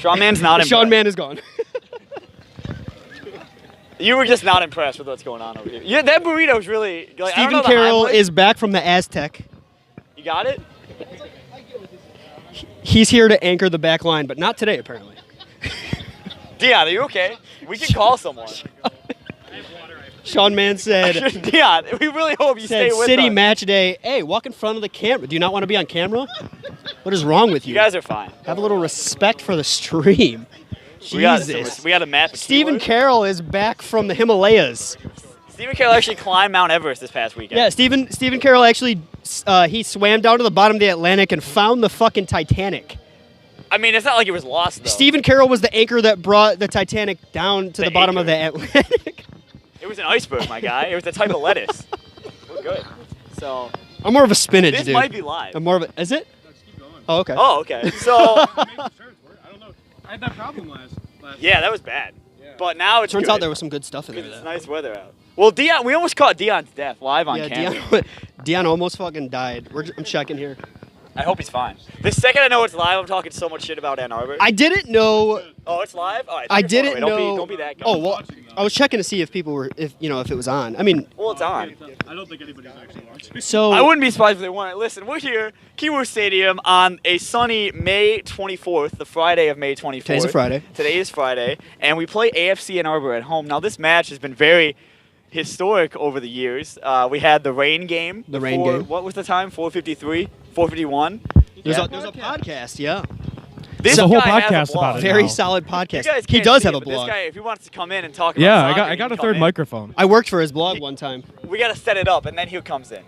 Sean Mann's not impressed. Sean Mann is gone. You were just not impressed with what's going on over here. Yeah, that burrito's really... Like, Stephen Carroll is back from the Aztec. You got it? He's here to anchor the back line, but not today, apparently. Dion, are you okay? We can call someone. Sean Mann said... Dion, we really hope you stay with City us. match day. Hey, walk in front of the camera. Do you not want to be on camera? What is wrong with you? You guys are fine. Have a little respect for the stream. Jesus. We got a map of Stephen keywords. Carroll is back from the Himalayas. Stephen Carroll actually climbed Mount Everest this past weekend. Yeah, Stephen Carroll actually he swam down to the bottom of the Atlantic and found the fucking Titanic. I mean, it's not like it was lost, though. Stephen Carroll was the anchor that brought the Titanic down to the bottom of the Atlantic. It was an iceberg, my guy. It was a type of lettuce. We're good. So I'm more of a spinach, this dude. might be live. I'm more of a... Is it? Oh, okay. Oh, okay. So I don't know. I had that problem last yeah, that was bad. But now it's Turns good. out there was some good stuff in there, It's though. nice weather out. Well, Dion, we almost caught Dion's death live on camera. Dion almost fucking died. I'm checking here. I hope he's fine. The second I know it's live, I'm talking so much shit about Ann Arbor. I didn't know... Oh, it's live? All right, I take your phone didn't away. know... Don't be that guy. Oh, well, I was checking to see if people were... If it was on. I mean... Well, it's on. I don't think anybody's actually watching. So... I wouldn't be surprised if they weren't. Listen, we're here, Keyworth Stadium, on a sunny May 24th, the Friday of May 24th. Today's a Friday. Today is Friday, and we play AFC Ann Arbor at home. Now, this match has been very historic over the years. We had the rain game. The rain game. What was the time? 4:53? 4:51? There's Yeah. a podcast, yeah. This There's a whole guy has podcast a blog. about it. Very now. solid You podcast. guys He can't does see have it, a but this blog. guy, if he wants to come in and talk about Yeah, soccer, I he got can a come third in. microphone. I worked for his blog one time. We got to set it up, and then he comes in.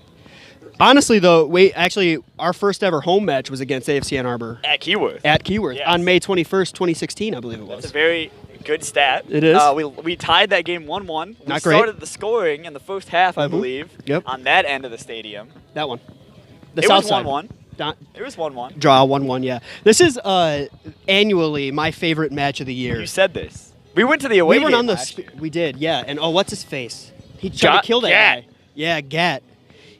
Honestly, though, actually, our first ever home match was against AFC Ann Arbor At Keyworth. at Keyworth Yes. on May 21st, 2016, I believe it That's a was. very good stat. It is. We tied that game 1-1. We Not great. started the scoring in the first half, I Mhm. believe, Yep. on that end of the stadium. That one. The It south was side. 1-1. Don- It was 1-1. Draw 1-1, yeah. This is annually my favorite match of the year. You said this. We went to the away We were game on the. last year. We did, yeah. And what's his face? He tried to kill that Gat. guy. Yeah, Gat.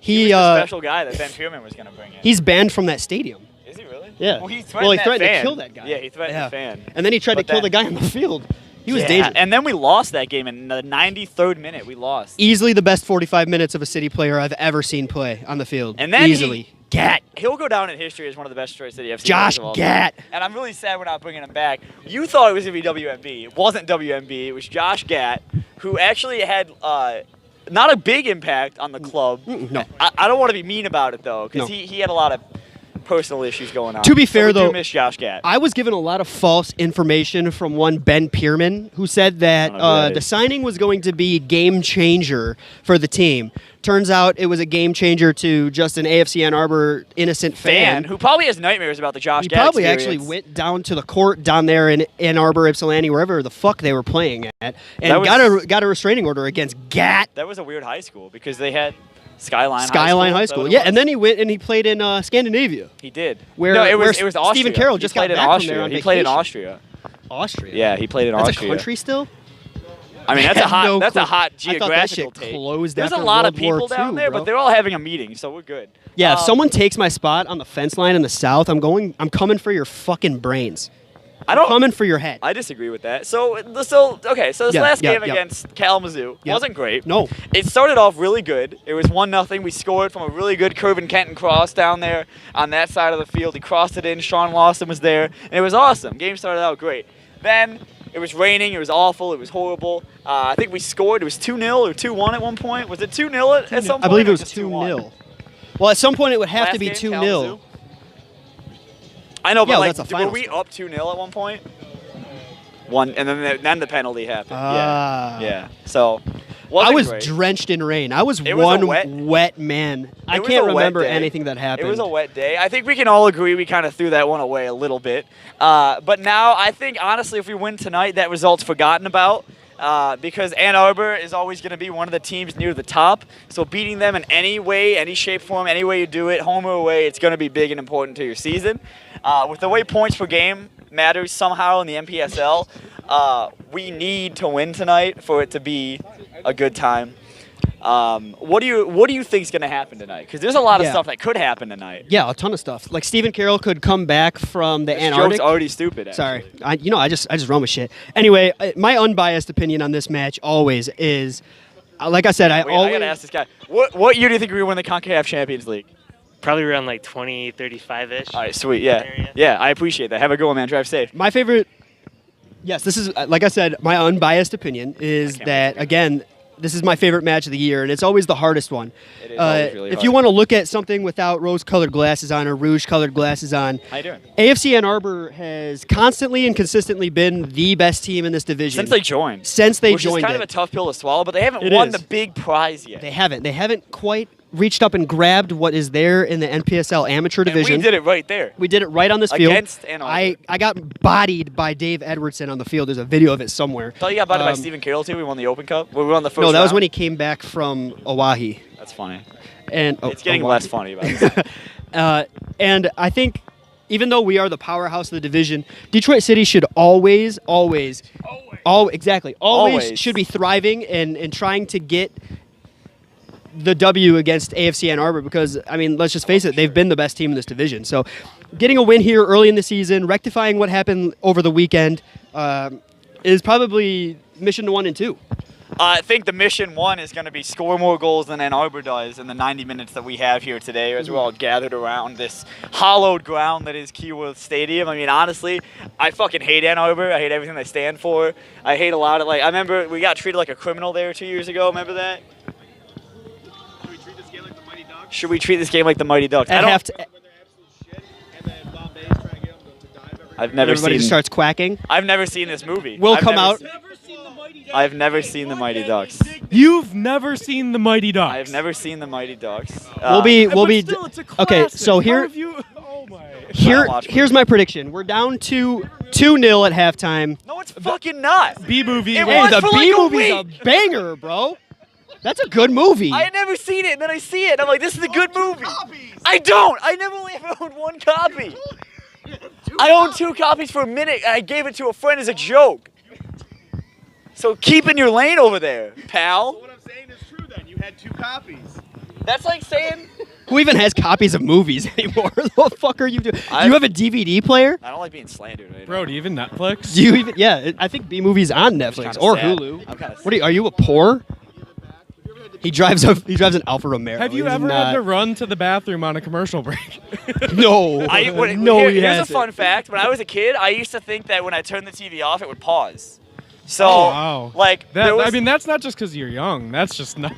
He He was the special guy that Ben Pierman was going to bring in. he's banned from that stadium. Is he really? Yeah. Well, he threatened, he that threatened fan. to kill that guy. Yeah, he threatened Yeah. the fan. And then he tried But to kill the that- guy on the field. He was Yeah, dangerous. And then we lost that game in the 93rd minute. We lost. Easily the best 45 minutes of a City player I've ever seen play on the field. And then easily. Gat. He'll go down in history as one of the best Detroit City FC Josh players of all Gat. time. And I'm really sad we're not bringing him back. You thought it was going to be WMB. It wasn't WMB. It was Josh Gat, who actually had not a big impact on the club. No. I don't want to be mean about it, though, because No. he had a lot of personal issues going on. To be fair, we though, do miss Josh Gat. I was given a lot of false information from one Ben Pierman, who said that Oh, the signing was going to be game changer for the team. Turns out it was a game changer to just an AFC Ann Arbor innocent fan. who probably has nightmares about the Josh He Gat probably experience. actually went down to the court down there in Ann Arbor, Ypsilanti, wherever the fuck they were playing at, and That was- got a restraining order against Gat. That was a weird high school because they had Skyline High Is that School. what it Yeah, was? and then he went and he played in Scandinavia. He did. Where- no, it where was Austria. Stephen Carroll just he played got in back from Austria. there on He played in vacation. Austria. Austria. Yeah, he played in That's Austria. a country still? I mean, that's I a had hot. no that's clue. a hot I thought that geographical shit take. closed There's a after lot of World War people down II, there, bro. but they're all having a meeting, so we're good. Yeah, if someone takes my spot on the fence line in the south, I'm coming for your fucking brains. I don't. Coming for your head. I disagree with that. So okay. So this Yeah, last yeah, game yeah. against Kalamazoo Yep. wasn't great. No. It started off really good. It was 1-0. We scored from a really good Curvin Kenton cross down there on that side of the field. He crossed it in. Sean Lawson was there, and it was awesome. Game started out great. Then it was raining. It was awful. It was horrible. I think we scored. It was 2-0 or 2-1 at one point. Was it 2-0 at some point? I believe or it was just 2-0. Well, at some point it would have Last to be game, 2-0. Kalamazoo? I know, but Yeah, like, that's a were final we score. up 2-0 at one point? And then the penalty happened. Ah. Yeah. So, I wasn't was great. drenched in rain. I was It was a one wet- wet man. I It was can't a wet remember day. anything that happened. It was a wet day. I think we can all agree we kind of threw that one away a little bit. But now I think, honestly, if we win tonight, that result's forgotten about. Because Ann Arbor is always going to be one of the teams near the top. So beating them in any way, any shape, form, any way you do it, home or away, it's going to be big and important to your season. With the way points per game matters somehow in the MPSL, we need to win tonight for it to be a good time. What do you think is going to happen tonight? Because there's a lot of Yeah. stuff that could happen tonight. Yeah, a ton of stuff. Like Stephen Carroll could come back from the This Antarctic. joke's already stupid. Sorry, Actually. I just run with shit. Anyway, my unbiased opinion on this match always is, like I said, I Wait, always. I gotta ask this guy. What year do you think we win the CONCACAF Champions League? Probably around like 2035-ish. All right, sweet. Yeah, Area. yeah. I appreciate that. Have a good one, man. Drive safe. My favorite. Yes, this is like I said. My unbiased opinion is can't that wait. again, this is my favorite match of the year, and it's always the hardest one. It is always really if hard. you want to look at something without rose-colored glasses on or rouge-colored glasses on, How you doing? AFC Ann Arbor has constantly and consistently been the best team in this division Since they joined. Since they Which joined is kind it. of a tough pill to swallow, but they haven't It won is. the big prize yet. They haven't quite reached up and grabbed what is there in the NPSL amateur And division. we did it right there. We did it right on this field. Against Ann Arbor. I got bodied by Dave Edwardson on the field. There's a video of it somewhere. I thought you got bought by Um, Stephen Carroll too. We won the Open Cup. We won the first. No, that was round. when he came back from Oahe. That's funny. And It's getting Oahe. less funny about it. And I think even though we are the powerhouse of the division, Detroit City should always Always. should be thriving and trying to get the W against AFC Ann Arbor because, I mean, let's just face it, they've been the best team in this division. So getting a win here early in the season, rectifying what happened over the weekend is probably mission 1 and 2. I think the mission 1 is going to be score more goals than Ann Arbor does in the 90 minutes that we have here today as we're all gathered around this hollowed ground that is Keyworth Stadium. I mean, honestly, I fucking hate Ann Arbor. I hate everything they stand for. I hate a lot of, I remember we got treated like a criminal there 2 years ago. Remember that? Should we treat this game like the Mighty Ducks? Should we treat this game like the Mighty Ducks? At half When they're absolute shit, and then Bombay's trying to get them to dive every I've never Everybody seen. just starts quacking. I've never seen this movie. Will I've come never out. se- I've never seen the Mighty Ducks. You've never seen the Mighty Ducks. I've never seen the Mighty Ducks. We'll be But still, it's a okay. classic. So How here, have you, oh my. here's my prediction. We're down to 2-0 at halftime. No, it's fucking not. B movie. It Hey, was the for like B a movie's a week. banger, bro. That's a good movie. I had never seen it, and then I see it, and I'm like, this is a good movie. I don't. I never only ever owned one copy. I owned 2 copies for a minute, and I gave it to a friend as a joke. So keep in your lane over there, pal. What I'm saying is true then. You had 2 copies. That's like saying Who even has copies of movies anymore? What the fuck are you doing? Do I've- you have a DVD player? I don't like being slandered. Right Bro, now. do you even Netflix? Do you even? Yeah, I think B movies on Netflix kinda or sad. Hulu. I'm kinda What are you a poor? He drives an Alfa Romeo. Have you He's ever had not- to run to the bathroom on a commercial break? No. no, he here's a hasn't. fun fact. When I was a kid, I used to think that when I turned the TV off, it would pause. So, Oh, wow. like, That, there was, I mean, that's not just because you're young. That's just not.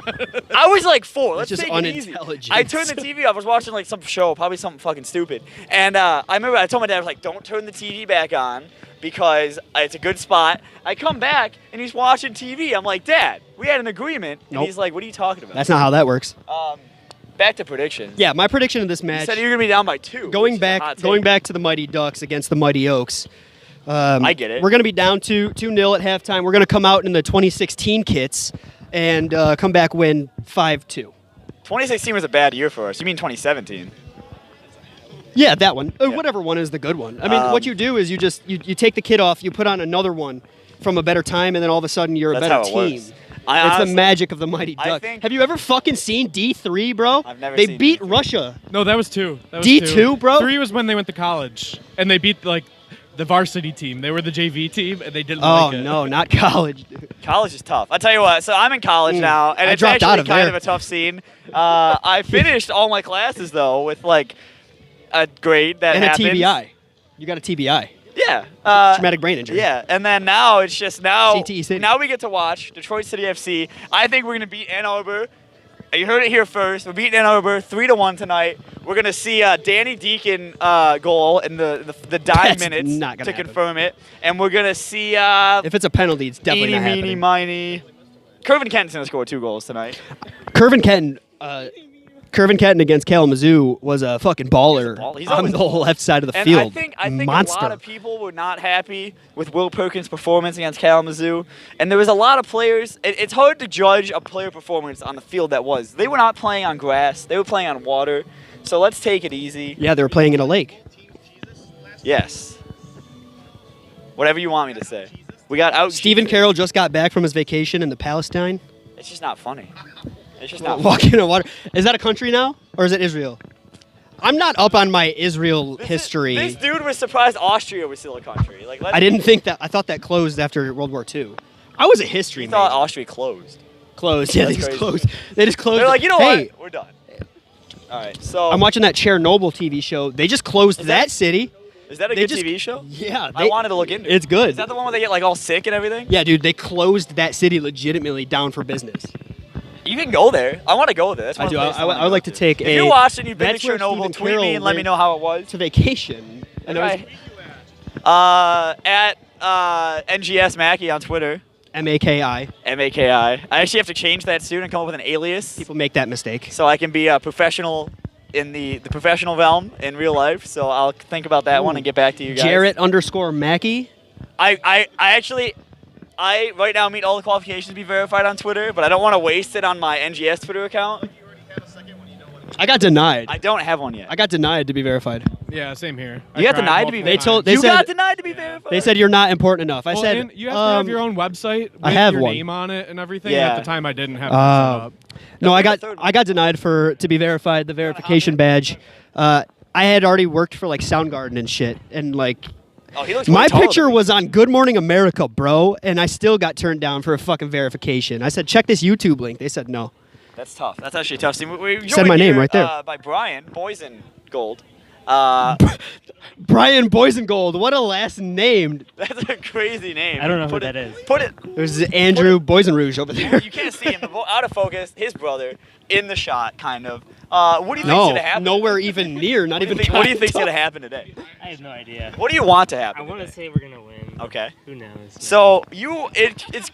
I was like 4. Let's just take it easy. unintelligence. I turned the TV off. I was watching like some show, probably something fucking stupid. And I remember I told my dad, I was like, don't turn the TV back on because it's a good spot. I come back and he's watching TV. I'm like, Dad, we had an agreement. And Nope. he's like, what are you talking about? That's not how that works. Back to predictions. Yeah, my prediction of this You match. said you're gonna be down by 2. Going which is a hot take. back to the Mighty Ducks against the Mighty Oaks. I get it. We're going to be down 2-0 at halftime. We're going to come out in the 2016 kits and come back win 5-2. 2016 was a bad year for us. You mean 2017? Yeah, that one. Yeah. Whatever one is the good one. I mean, what you do is you just you take the kit off, you put on another one from a better time, and then all of a sudden you're a That's better how it team. works. I It's honestly- the magic of the Mighty I Duck. think- Have you ever fucking seen D3, bro? I've never They seen beat D3. Russia. No, that was 2. That was D2, 2. bro? 3 was when they went to college and they beat like the varsity team. They were the JV team and they didn't Oh like it. no, not college. College is tough. I'll tell you what. So I'm in college now, and I it's dropped actually out of kind there. of a tough scene. I finished all my classes though with like a grade that And a happens. TBI. You got a TBI. Yeah. Traumatic brain injury. Yeah, and then now it's just CTE City. now we get to watch Detroit City FC. I think we're gonna beat Ann Arbor. You heard it here first. We're beating Ann Arbor 3-1 tonight. We're gonna see Danny Deacon goal in the dime That's minutes not gonna to happen. confirm it, and we're gonna see If it's a penalty, it's definitely eeny, not meeny, happening. miny. Curvin Kenton's gonna score 2 goals tonight. Curvin Kenton against Kalamazoo was a fucking baller He's on always the left side of the And field. I think Monster. a lot of people were not happy with Will Perkins' performance against Kalamazoo, and there was a lot of players. It's hard to judge a player performance on the field that was. They were not playing on grass; they were playing on water. So let's take it easy. Yeah, they were playing in a lake. Yes. Whatever you want me to say. We got out. Stephen Carroll just got back from his vacation in the Palestine. It's just not funny. It's just not funny. Walking on water. Is that a country now, or is it Israel? I'm not up on my Israel history. This dude was surprised Austria was still a country. Like, I didn't think that. I thought that closed after World War II. I was a history He thought major. Austria closed. Closed. Yeah, they That's just crazy. closed. They just closed. They're like, you know hey, what? We're done. All right, so I'm watching that Chernobyl TV show. They just closed Is that that- city. is that a they good just- TV show? Yeah, I wanted to look into it. It's good. Is that the one where they get like all sick and everything? Yeah, dude, they closed that city legitimately down for business. You can go there. I want to go there. That's I one do. place I wanna would go like to take If a. you watched and you've been to That's where Chernobyl, Stephen tweet Carroll me and let me went know how it was. to vacation. And it was At NGS Mackey on Twitter. Maki. MAKI. I actually have to change that soon and come up with an alias People make that mistake. so I can be a professional in the professional realm in real life. So I'll think about that one and get back to you guys. Jarrett_Mackey. I actually right now meet all the qualifications to be verified on Twitter, but I don't want to waste it on my NGS Twitter account. I got denied. I don't have one yet. I got denied to be verified. Yeah, same here. You got denied to be They verified. told- they you said- got denied to be verified. They said you're not important enough. I Well, said and you have to have your own website with I have your one. name on it and everything. Yeah. At the time, I didn't have it set up. No, I the got third I got denied to be verified. The verification badge. I had already worked for like Soundgarden and shit, and like Oh, he looks my way taller picture than me. was on Good Morning America, bro, and I still got turned down for a fucking verification. I said check this YouTube link. They said no. That's tough. That's actually tough. See, we Said my name right there. By Brian Boysengold. Brian Boysengold. What a last name. That's a crazy name. I don't know who Put that it- is. Put it. There's Andrew Boysenrouge over there. You can't see him. Out of focus. His brother in the shot, kind of. What do you think's No, gonna happen? nowhere even near. Not even. What do you think's kind gonna of. happen today? I have no idea. What do you want to I happen? want to today? say we're gonna win. Okay. Who knows? So it's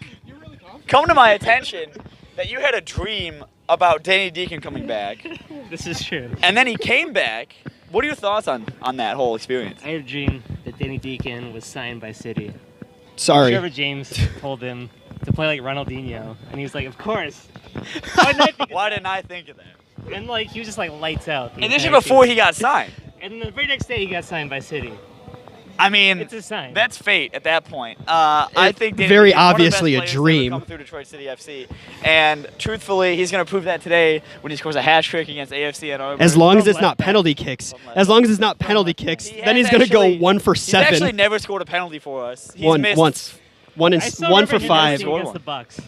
come to my attention that you had a dream about Danny Deacon coming back, This is true. and then he came back. What are your thoughts on that whole experience? I had a dream that Danny Deacon was signed by City. Sorry. Trevor James told him to play like Ronaldinho, and he was like, "Of course." Why didn't I think of Why that? didn't I think of that? And like he was just like lights out. the And this is entire before he season. got signed. And then the very next day he got signed by City. I mean, It's a sign. that's fate at that point. I think Danny very Deacon, one of the best obviously a players to ever dream. come through Detroit City FC, and truthfully, he's going to prove that today when he scores a hat trick against AFC Ann Arbor. As long as From it's not left back. penalty kicks. From left As long as it's not penalty kicks, He then has he's gonna go actually- 1 for He's actually 7. never scored a penalty for us. He's One missed, once. One I still 1 remember for him 5. missing against the Bucks.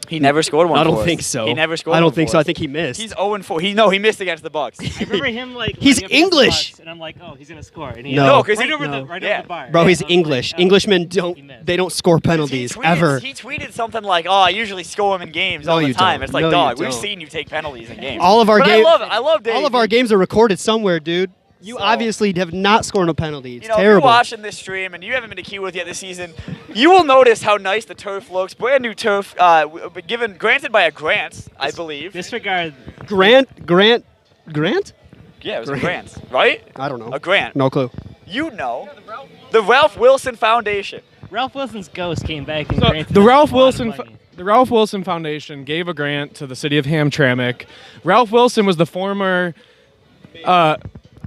He never scored one. I for don't us. think so. He never scored. I don't one think for so. I us. think he missed. He's 0-4. He missed against the Bucks. I remember him like He's lining up against the English. Bucks, and I'm like, oh, he's gonna score. And he No. No, 'cause right he- over no. the right Yeah. over the bar. Bro, Yeah, he's I was English. like, oh, Englishmen he don't missed. they don't score penalties He tweeted, ever. He tweeted something like, "Oh, I usually score them in games No, all the you time." don't. It's like, No, you dog, we've don't. seen you take penalties in games. All of our But games I love Danny all of our Deacon. games are recorded somewhere, dude. You So- obviously have not scored no penalty. It's You know, if you're terrible. watching this stream and you haven't been to Keyworth yet this season, you will notice how nice the turf looks. Brand new turf, granted by a grant, I believe. Disregard. Grant? Yeah, it was a grant, right? I don't know. A grant. No clue. You know, the Ralph Wilson Foundation. Ralph Wilson's ghost came back and So granted the us Ralph a lot of Wilson money. the Ralph Wilson Foundation gave a grant to the city of Hamtramck. Ralph Wilson was the former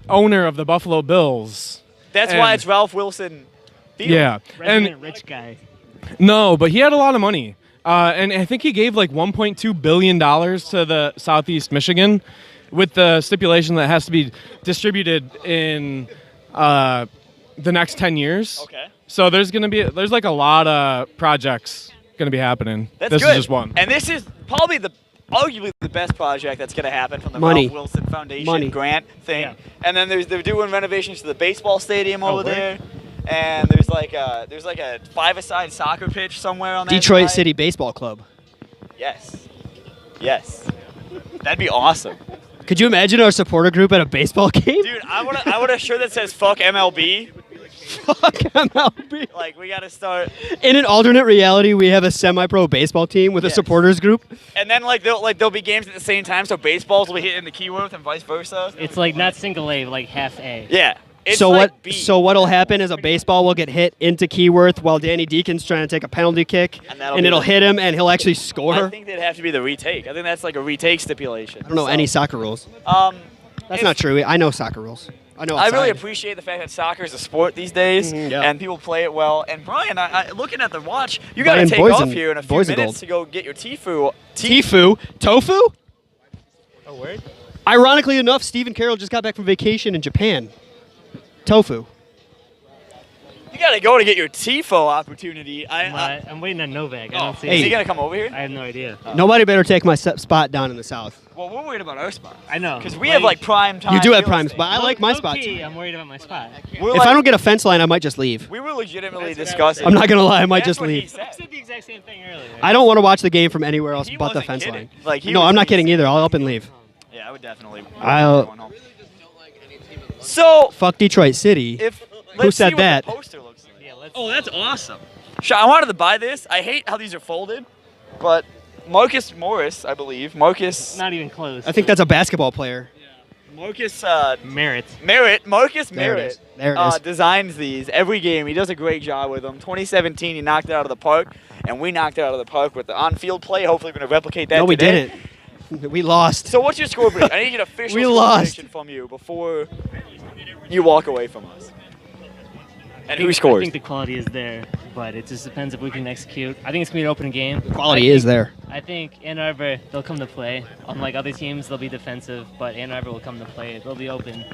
owner of the Buffalo Bills. That's why And- it's Ralph Wilson. Field. Yeah, Resident and rich guy. no, but he had a lot of money, and I think he gave like 1.2 billion dollars to the Southeast Michigan, with the stipulation that it has to be distributed in the next 10 years. Okay. So there's like a lot of projects gonna be happening. That's this good. is just one. And this is probably arguably the best project that's going to happen from the Money. Ralph Wilson Foundation Money. grant thing. Yeah. And then they're doing renovations to the baseball stadium over word? there. And there's like a five-a-side soccer pitch somewhere on that Detroit side. City Baseball Club. Yes. Yes. That'd be awesome. Could you imagine our supporter group at a baseball game? Dude, I want a shirt that says fuck MLB. Fuck MLB. Like, we got to start. In an alternate reality, we have a semi-pro baseball team with a Yes. supporters group. And then there'll be games at the same time, so baseballs will be hitting the Keyworth and vice versa. It's like not single A, like half A. Yeah. It's so like what? B. So what'll happen is a baseball will get hit into Keyworth while Danny Deacon's trying to take a penalty kick, And that'll and be it'll the- hit him, and he'll actually score. I think they'd have to be the retake. I think that's like a retake stipulation. I don't know any soccer rules. If- That's not true. I know soccer rules. I know. I really outside. appreciate the fact that soccer is a sport these days, Yeah. and people play it well. And Brian, looking at the watch, you got to Brian take Boysen- off here in a few Boysen minutes Gold. to go get your Tifu. Tifu, tofu. Oh, word? Ironically enough, Stephen Carroll just got back from vacation in Japan. Tofu. You got to go to get your Tifo opportunity. I'm waiting on Novak. I don't see Is Hey. he gonna come over here? I have no idea. Nobody better take my spot down in the south. Well, we're worried about our spot. I know. Because we have like prime time. You do have real prime estate. spot. I like my Low spot. key, too. I'm worried about my spot. We're If like- I don't get a fence line, I might just leave. we were legitimately That's what I discussing. I'm not gonna lie, I might That's just what he leave. said. I said the exact same thing earlier. I don't want to watch the game from anywhere else He but the wasn't fence kidding. line. Like, he No, was I'm not like- kidding either. I'll up and leave. Yeah, I would definitely. I'll- going home. So Fuck Detroit City. if let's said see what that? The poster looks like. Yeah, let's. Oh, that's awesome. I wanted to buy this. I hate how these are folded, but Marcus Morris, I believe. Marcus. Not even close. I think that's a basketball player. Marcus Merit. Merritt. Marcus There it Merritt. is. There it is. Designs these every game. He does a great job with them. 2017, he knocked it out of the park, and we knocked it out of the park with the on-field play. Hopefully, we're going to replicate that No, we today. didn't. We lost. So what's your score prediction? I need to get an official We score lost. prediction from you before you walk away from us. And who I scores? think the quality is there, but it just depends if we can execute. I think it's going to be an open game. Quality is there. I think Ann Arbor, they'll come to play. Unlike other teams, they'll be defensive, but Ann Arbor will come to play. They'll be open.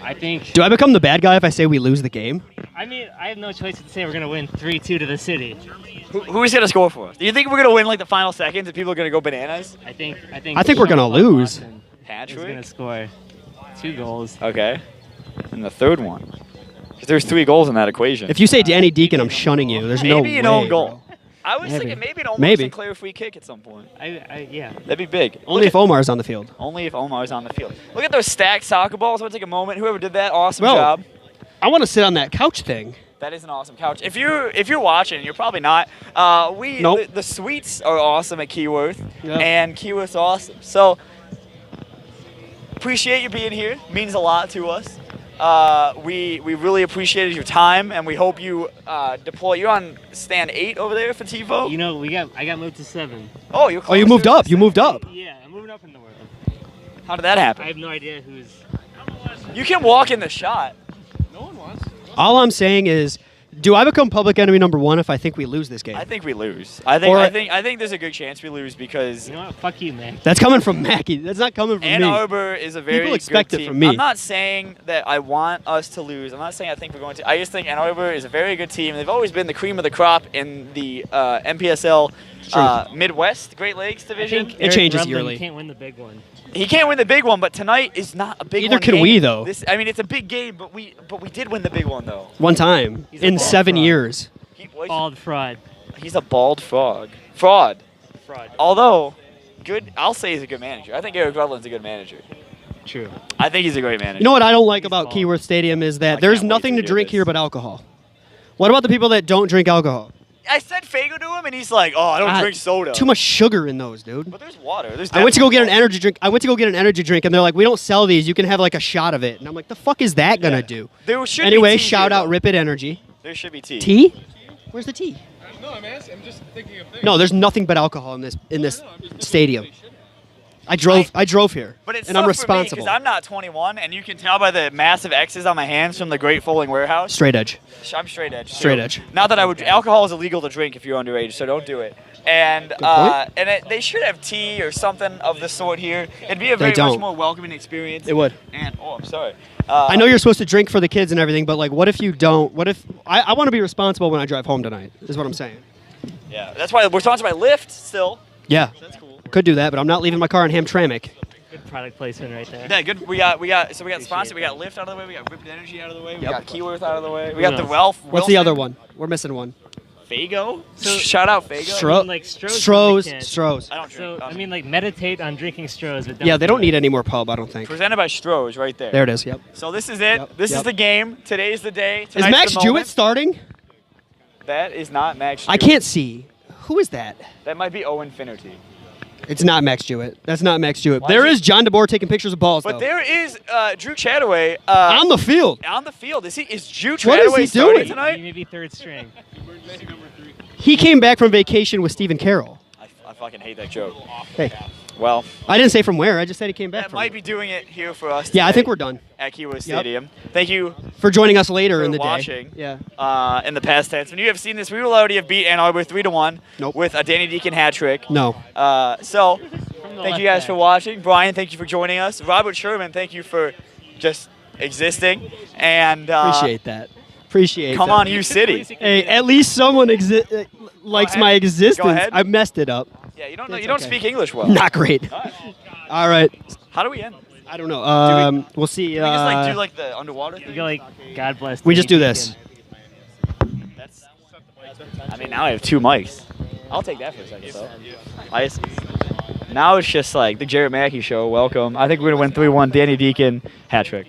I think. Do I become the bad guy if I say we lose the game? I mean, I have no choice to say we're going to win 3-2 to the city. Who's going to score for us? Do you think we're going to win like the final seconds and people are going to go bananas? I think we're gonna lose. Is going Patrick? to score 2 goals. Okay. And the third one. 'Cause there's 3 goals in that equation. If you say Danny Deacon, I'm shunning you. There's no way. Maybe an own goal. bro. I was Maybe. thinking maybe an Omar Maybe. Sinclair free kick at some point. Yeah. That'd be big. Only Look if Omar's on the field. Only if Omar's on the field. Look at those stacked soccer balls. I'm gonna take a moment. Whoever did that, awesome Bro. job. I want to sit on that couch thing. That is an awesome couch. If you're watching, you're probably not. Nope. The suites are awesome at Keyworth, Yeah. and Keyworth's awesome. So appreciate you being here. Means a lot to us. We really appreciated your time, and we hope you deploy. You're on stand 8 over there for TiVo. You know, I got moved to 7. Oh, you're. Oh, you closer moved to up. You moved up. Yeah, I'm moving up in the world. How did that I happen? have no idea who's. You can walk in the shot. All I'm saying is, do I become public enemy number 1 if I think we lose this game? I think we lose. I think Or- I think there's a good chance we lose because You know what? Fuck you, man. That's coming from Mackie. That's not coming from Ann me. Arbor is a very People expect good it team. from me. I'm not saying that I want us to lose. I'm not saying I think we're going to. I just think Ann Arbor is a very good team. They've always been the cream of the crop in the MPSL Midwest Great Lakes I division. think It Eric changes Rudlin yearly. can't win the big one. He can't win the big one, but tonight is not a big Neither one. can game. we, though. I mean, it's a big game, but we did win the big one though. One time He's a in bald 7 fraud. years. Bald fraud. He's a bald fraud. Fraud. Fraud. Although, good. I'll say he's a good manager. I think Eric Rudlin's a good manager. True. I think he's a great manager. You know what I don't like He's about bald. Keyworth Stadium is I that there's can't wait nothing to to hear drink this. here but alcohol. What about the people that don't drink alcohol? I said Fago to him, and he's like, "Oh, I don't Ah, drink soda." Too much sugar in those, dude. But there's water. There's I went to go get an definitely energy drink. I went to go get an energy drink, and they're like, "We don't sell these. You can have like a shot of it." And I'm like, "The fuck is that gonna Yeah. do?" There should Anyway, be tea shout here, out though. Rip It Energy. There should be tea. Tea? Where's the tea? No, I'm just thinking of things. No, there's nothing but alcohol in this stadium. I drove here, But it's and I'm tough responsible. because I'm not 21, and you can tell by the massive X's on my hands from the Great Folding Warehouse. Straight edge. I'm straight edge. too. Straight edge. Not that I would. Alcohol is illegal to drink if you're underage, so don't do it. And point. they should have tea or something of the sort here. It'd be a They very much don't. more welcoming experience. It would. And I'm sorry. I know you're supposed to drink for the kids and everything, but like, what if you don't? What if I want to be responsible when I drive home tonight? Is what I'm saying. Yeah, that's why we're sponsored by Lyft still. Yeah, That's cool. could do that, but I'm not leaving my car in Hamtramck. Good product placement right there. Yeah, good. We got sponsored. We got Lyft out of the way. We got Ripped Energy out of the way. We Yep. got Keyworth out of the way. We Who got the knows? Ralph. What's the Wilson. other one? We're missing one. Fago. So- Shout out Fago. Stro- like Stroh's Stroh's. on the can. Stroh's. I don't drink. So, I mean, like, meditate on drinking Stroh's. But Yeah, they don't do it. need any more pub, I don't think. Presented by Stroh's right there. There it is. Yep. So this is it. Yep, This is yep. the game. Today's the day. Is Tonight's Max the Jewett moment. starting? That is not Max Jewett. I can't see. Who is that? That might be Owen Finnerty. It's not Max Jewett. That's not Max Jewett. Why There is is John DeBoer taking pictures of balls, But though. there is Drew Chataway On the field. on the field. Is Drew What is Chataway he starting doing? He tonight? may be third string. He came back from vacation with Stephen Carroll. I fucking hate that joke. Hey, Well, I didn't say from where. I just said he came back that from. might be doing it here for us. Yeah, I today think we're done. at Kiwa Stadium. Thank you For joining us later for in the watching. day. Yeah. In the past tense. When you have seen this, we will already have beat Ann Arbor 3-1 Nope. with a Danny Deacon hat trick. No. So, From the thank left you guys back. for watching. Brian, thank you for joining us. Robert Sherman, thank you for just existing. And Appreciate that. Appreciate come that. on, U City. Hey, at least someone likes ahead. my Go existence. ahead. I messed it up. Yeah, you don't know. It's You don't okay. speak English well. Not great. All right. How do we end? I don't know. We'll see. We just like do like the underwater You thing. go like, God bless. We Danny just do this. Deacon. That's. I mean, now I have 2 mics. I'll take that for a second, though. Now it's just like the Jarrett Mackey show. Welcome. I think we're gonna win 3-1. Danny Deacon hat trick.